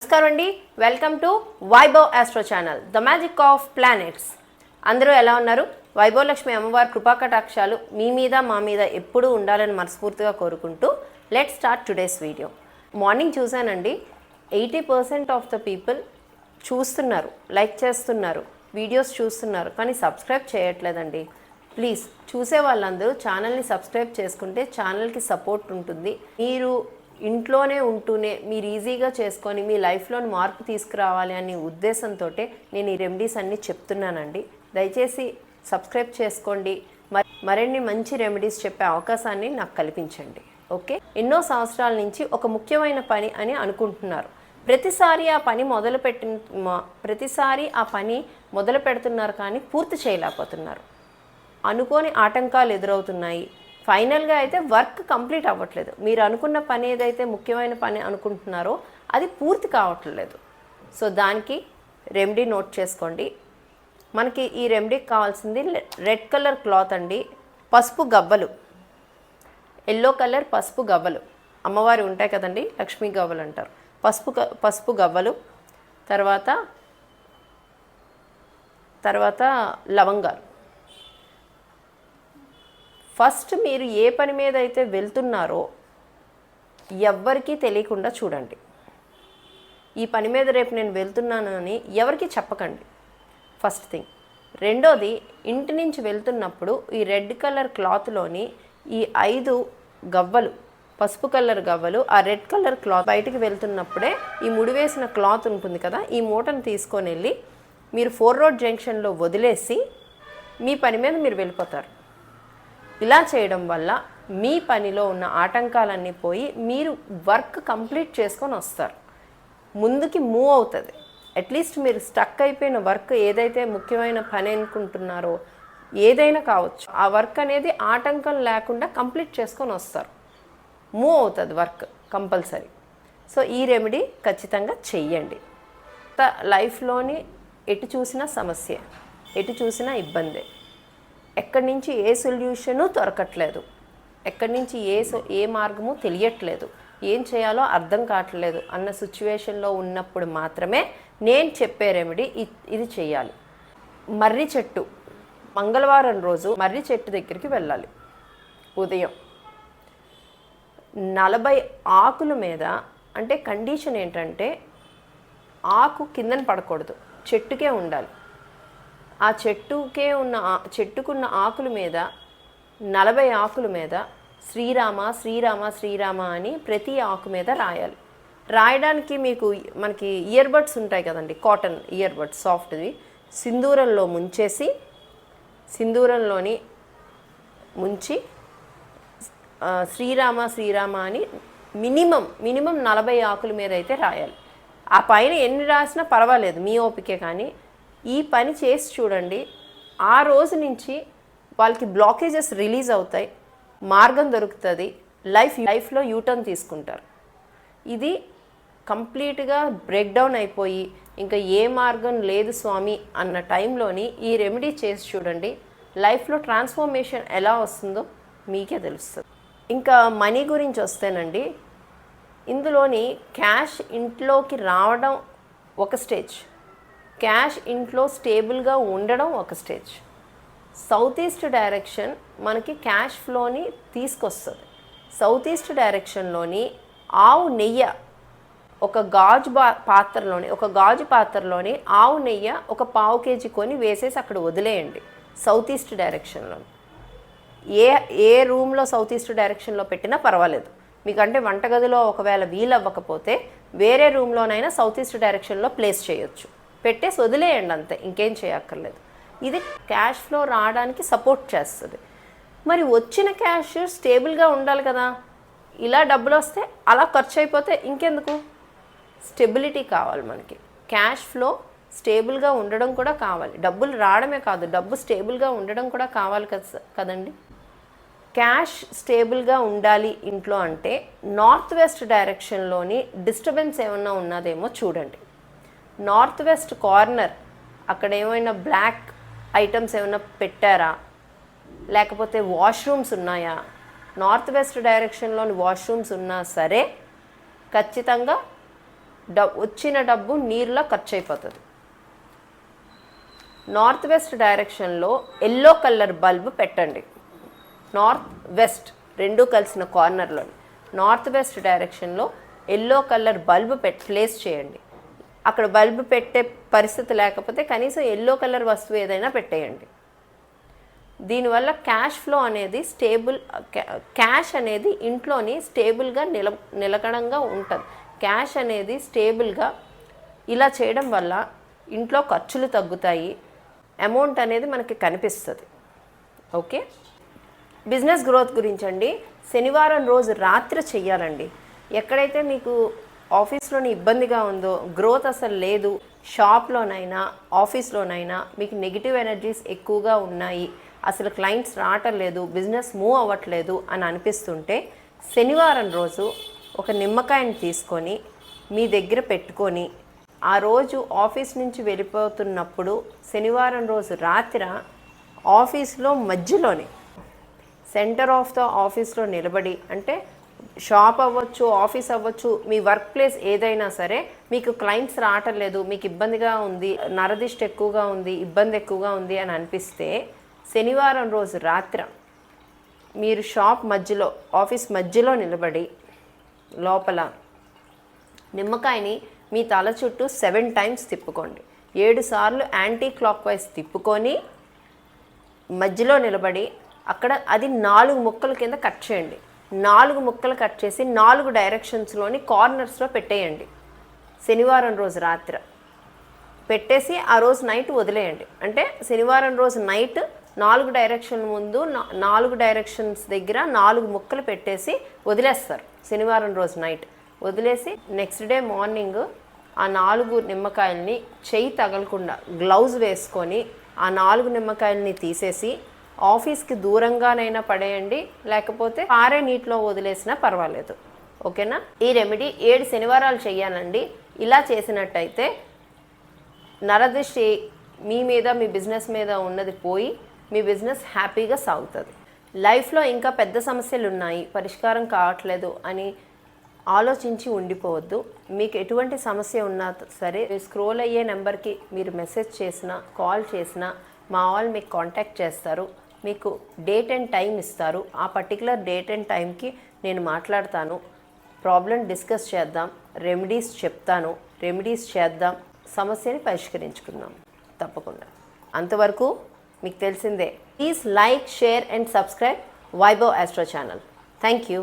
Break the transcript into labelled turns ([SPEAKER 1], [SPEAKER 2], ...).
[SPEAKER 1] నమస్కారం అండి. Welcome to Vaibhav astro channel, the magic of planets. అందరూ ఎలా ఉన్నారు? వైభవ్ లక్ష్మి అమ్మవారి కృపాకటాక్షాలు మీ మీద మా మీద ఎప్పుడూ ఉండాలని మనస్ఫూర్తిగా కోరుకుంటూ let's start today's video. Morning చూశానండి, 80% ఆఫ్ ద పీపుల్ చూస్తున్నారు, లైక్ చేస్తున్నారు, వీడియోస్ చూస్తున్నారు, కానీ సబ్స్క్రైబ్ చేయట్లేదండి. ప్లీజ్ చూసే వాళ్ళందరూ ఛానల్ని సబ్స్క్రైబ్ చేసుకుంటే ఛానల్కి సపోర్ట్ ఉంటుంది. మీరు ఇంట్లోనే ఉంటూనే మీరు ఈజీగా చేసుకొని మీ లైఫ్లో మార్పు తీసుకురావాలి అనే ఉద్దేశంతో నేను ఈ రెమెడీస్ అన్నీ చెప్తున్నానండి. దయచేసి సబ్స్క్రైబ్ చేసుకోండి. మరిన్ని మంచి రెమెడీస్ చెప్పే అవకాశాన్ని నాకు కల్పించండి. ఓకే, ఎన్నో సంవత్సరాల నుంచి ఒక ముఖ్యమైన పని అని అనుకుంటున్నారు. ప్రతిసారి ఆ పని మొదలు పెడుతున్నారు కానీ పూర్తి చేయలేకపోతున్నారు. అనుకోని ఆటంకాలు ఎదురవుతున్నాయి. ఫైనల్గా అయితే వర్క్ కంప్లీట్ అవ్వట్లేదు. మీరు అనుకున్న పని ఏదైతే ముఖ్యమైన పని అనుకుంటున్నారో అది పూర్తి కావట్లేదు. సో దానికి రెమెడీ నోట్ చేసుకోండి. మనకి ఈ రెమెడీకి కావాల్సింది రెడ్ కలర్ క్లాత్ అండి, పసుపు గవ్వలు, ఎల్లో కలర్ పసుపు గవ్వలు, అమ్మవారి ఉంటాయి కదండి, లక్ష్మీ గవ్వలు అంటారు. పసుపు గవ్వలు, తర్వాత లవంగాలు. ఫస్ట్ మీరు ఏ పని మీద అయితే వెళ్తున్నారో ఎవ్వరికీ తెలియకుండా చూడండి. ఈ పని మీద రేపు నేను వెళ్తున్నాను అని ఎవరికి చెప్పకండి, ఫస్ట్ థింగ్. రెండోది, ఇంటి నుంచి వెళ్తున్నప్పుడు ఈ రెడ్ కలర్ క్లాత్లోని ఈ 5 గవ్వలు, పసుపు కలర్ గవ్వలు, ఆ రెడ్ కలర్ క్లాత్ బయటికి వెళ్తున్నప్పుడే ఈ ముడివేసిన క్లాత్ ఉంటుంది కదా, ఈ మూటను తీసుకొని వెళ్ళి మీరు 4 రోడ్ జంక్షన్లో వదిలేసి మీ పని మీద మీరు వెళ్ళిపోతారు. ఇలా చేయడం వల్ల మీ పనిలో ఉన్న ఆటంకాలన్నీ పోయి మీరు వర్క్ కంప్లీట్ చేసుకొని వస్తారు, ముందుకి మూవ్ అవుతుంది. అట్లీస్ట్ మీరు స్టక్ అయిపోయిన వర్క్ ఏదైతే ముఖ్యమైన పని అనుకుంటున్నారో ఏదైనా కావచ్చు, ఆ వర్క్ అనేది ఆటంకం లేకుండా కంప్లీట్ చేసుకొని వస్తారు, మూవ్ అవుతుంది వర్క్ కంపల్సరీ. సో ఈ రెమెడీ ఖచ్చితంగా చెయ్యండి. లైఫ్లోని ఎటు చూసినా సమస్య, ఎటు చూసినా ఇబ్బందే, ఎక్కడి నుంచి ఏ సొల్యూషను దొరకట్లేదు, ఎక్కడి నుంచి ఏ మార్గము తెలియట్లేదు, ఏం చేయాలో అర్థం కావట్లేదు అన్న సిచ్యువేషన్లో ఉన్నప్పుడు మాత్రమే నేను చెప్పే రెమెడీ ఇది చేయాలి. మర్రి చెట్టు, మంగళవారం రోజు మర్రి చెట్టు దగ్గరికి వెళ్ళాలి. ఉదయం 40 ఆకుల మీద, అంటే కండిషన్ ఏంటంటే ఆకు కిందన పడకూడదు, చెట్టుకే ఉండాలి. ఆ చెట్టుకున్న ఆకుల మీద 40 ఆకుల మీద శ్రీరామ శ్రీరామ శ్రీరామ అని ప్రతి ఆకు మీద రాయాలి. రాయడానికి మనకి ఇయర్ బడ్స్ ఉంటాయి కదండి, కాటన్ ఇయర్ బడ్స్ సాఫ్ట్వి, సింధూరంలో సింధూరంలోని ముంచి శ్రీరామ శ్రీరామ అని మినిమం 40 ఆకుల మీద అయితే రాయాలి. ఆ పైన ఎన్ని రాసినా పర్వాలేదు, మీ ఓపికే. కానీ ఈ పని చేసి చూడండి, ఆ రోజు నుంచి వాళ్ళకి బ్లాకేజెస్ రిలీజ్ అవుతాయి, మార్గం దొరుకుతుంది, లైఫ్లో యూటర్న్ తీసుకుంటారు. ఇది కంప్లీట్గా బ్రేక్ డౌన్ అయిపోయి ఇంకా ఏ మార్గం లేదు స్వామి అన్న టైంలోని ఈ రెమెడీ చేసి చూడండి, లైఫ్లో ట్రాన్స్ఫర్మేషన్ ఎలా వస్తుందో మీకే తెలుస్తుంది. ఇంకా మనీ గురించి వస్తేనండి, ఇందులోని క్యాష్ ఇంట్లోకి రావడం ఒక స్టేజ్, క్యాష్ ఇంట్లో స్టేబుల్గా ఉండడం ఒక స్టేజ్. సౌత్ ఈస్ట్ డైరెక్షన్ మనకి క్యాష్ ఫ్లోని తీసుకొస్తుంది. సౌత్ ఈస్ట్ డైరెక్షన్లోని ఆవు నెయ్యి ఒక గాజు పాత్రలోని ఆవు నెయ్యి ఒక 1/2 kg కొని వేసేసి అక్కడ వదిలేయండి. సౌత్ ఈస్ట్ డైరెక్షన్లో ఏ రూమ్లో సౌత్ ఈస్ట్ డైరెక్షన్లో పెట్టినా పర్వాలేదు. మీకంటే వంటగదిలో ఒకవేళ వీలవ్వకపోతే వేరే రూమ్లోనైనా సౌత్ ఈస్ట్ డైరెక్షన్లో ప్లేస్ చేయొచ్చు. పెట్టేసి వదిలేయండి, అంతే, ఇంకేం చేయక్కర్లేదు. ఇది క్యాష్ ఫ్లో రావడానికి సపోర్ట్ చేస్తుంది. మరి వచ్చిన క్యాష్ స్టేబుల్గా ఉండాలి కదా, ఇలా డబ్బులు వస్తే అలా ఖర్చు అయిపోతే ఇంకెందుకు? స్టెబిలిటీ కావాలి మనకి, క్యాష్ ఫ్లో స్టేబుల్గా ఉండడం కూడా కావాలి. డబ్బులు రావడమే కాదు, డబ్బు స్టేబుల్గా ఉండడం కూడా కావాలి కదండి. క్యాష్ స్టేబుల్గా ఉండాలి ఇంట్లో అంటే నార్త్ వెస్ట్ డైరెక్షన్లోని డిస్టర్బెన్స్ ఏమన్నా ఉన్నదేమో చూడండి. నార్త్ వెస్ట్ కార్నర్ అక్కడ ఏమైనా బ్లాక్ ఐటమ్స్ ఏమైనా పెట్టారా, లేకపోతే వాష్రూమ్స్ ఉన్నాయా? నార్త్ వెస్ట్ డైరెక్షన్లోని వాష్రూమ్స్ ఉన్నా సరే ఖచ్చితంగా వచ్చిన డబ్బు నీరులా ఖర్చు అయిపోతుంది. నార్త్ వెస్ట్ డైరెక్షన్లో ఎల్లో కలర్ బల్బ్ పెట్టండి. నార్త్ వెస్ట్ రెండు కలిసిన కార్నర్లో నార్త్ వెస్ట్ డైరెక్షన్లో ఎల్లో కలర్ బల్బ్ ప్లేస్ చేయండి. అక్కడ బల్బ్ పెట్టే పరిస్థితి లేకపోతే కనీసం ఎల్లో కలర్ వస్తువు ఏదైనా పెట్టేయండి. దీనివల్ల క్యాష్ ఫ్లో అనేది క్యాష్ అనేది ఇంట్లోని స్టేబుల్గా నిలకడంగా ఉంటుంది. క్యాష్ అనేది స్టేబుల్గా ఇలా చేయడం వల్ల ఇంట్లో ఖర్చులు తగ్గుతాయి, అమౌంట్ అనేది మనకి కనిపిస్తుంది. ఓకే, బిజినెస్ గ్రోత్ గురించి అండి, శనివారం రోజు రాత్రి చెయ్యాలండి. ఎక్కడైతే మీకు ఆఫీస్లోని ఇబ్బందిగా ఉందో, గ్రోత్ అసలు లేదు, షాప్లోనైనా ఆఫీస్లోనైనా మీకు నెగిటివ్ ఎనర్జీస్ ఎక్కువగా ఉన్నాయి, అసలు క్లయింట్స్ రావటం లేదు, బిజినెస్ మూవ్ అవ్వట్లేదు అని అనిపిస్తుంటే శనివారం రోజు ఒక నిమ్మకాయని తీసుకొని మీ దగ్గర పెట్టుకొని ఆ రోజు ఆఫీస్ నుంచి వెళ్ళిపోతున్నప్పుడు శనివారం రోజు రాత్రి ఆఫీస్లో మధ్యలోనే సెంటర్ ఆఫ్ ద ఆఫీస్లో నిలబడి, అంటే షాప్ అవ్వచ్చు, ఆఫీస్ అవ్వచ్చు, మీ వర్క్ ప్లేస్ ఏదైనా సరే, మీకు క్లయింట్స్ రావటం లేదు, మీకు ఇబ్బందిగా ఉంది, నరదిష్టి ఎక్కువగా ఉంది, ఇబ్బంది ఎక్కువగా ఉంది అని అనిపిస్తే శనివారం రోజు రాత్రి మీరు షాప్ మధ్యలో ఆఫీస్ మధ్యలో నిలబడి లోపల నిమ్మకాయని మీ తల చుట్టూ 7 టైమ్స్ తిప్పుకోండి. 7 సార్లు యాంటీ క్లాక్ వైజ్ తిప్పుకొని మధ్యలో నిలబడి అక్కడ అది 4 ముక్కల కింద కట్ చేయండి. 4 ముక్కలు కట్ చేసి 4 డైరెక్షన్స్లోని కార్నర్స్లో పెట్టేయండి. శనివారం రోజు రాత్రి పెట్టేసి ఆ రోజు నైట్ వదిలేయండి. అంటే శనివారం రోజు నైట్ 4 డైరెక్షన్ ముందు 4 డైరెక్షన్స్ దగ్గర 4 ముక్కలు పెట్టేసి వదిలేస్తారు. శనివారం రోజు నైట్ వదిలేసి నెక్స్ట్ డే మార్నింగ్ ఆ 4 నిమ్మకాయల్ని చెయ్యి తగలకుండా గ్లౌజ్ వేసుకొని ఆ 4 నిమ్మకాయల్ని తీసేసి ఆఫీస్కి దూరంగానైనా పడేయండి, లేకపోతే పారే నీటిలో వదిలేసినా పర్వాలేదు. ఓకేనా? ఈ రెమెడీ 7 శనివారాలు చేయాలండి. ఇలా చేసినట్టయితే నరదృష్టి మీ మీద, మీ బిజినెస్ మీద ఉన్నది పోయి మీ బిజినెస్ హ్యాపీగా సాగుతుంది. లైఫ్లో ఇంకా పెద్ద సమస్యలు ఉన్నాయి, పరిష్కారం కావట్లేదు అని ఆలోచించి ఉండిపోవద్దు. మీకు ఎటువంటి సమస్య ఉన్నా సరే స్క్రోల్ అయ్యే నెంబర్కి మీరు మెసేజ్ చేసినా, కాల్ చేసినా మా వాళ్ళు మీకు కాంటాక్ట్ చేస్తారు. మీకు డేట్ అండ్ టైం ఇస్తారు. ఆ పర్టికులర్ డేట్ అండ్ టైంకి నేను మాట్లాడతాను, ప్రాబ్లం డిస్కస్ చేద్దాం, రెమెడీస్ చెప్తాను, రెమెడీస్ చేద్దాం, సమస్యని పరిష్కరించుకుందాం తప్పకుండా. అంతవరకు మీకు తెలిసిందే. Please like, share and subscribe Vaibhav astro channel. Thank you.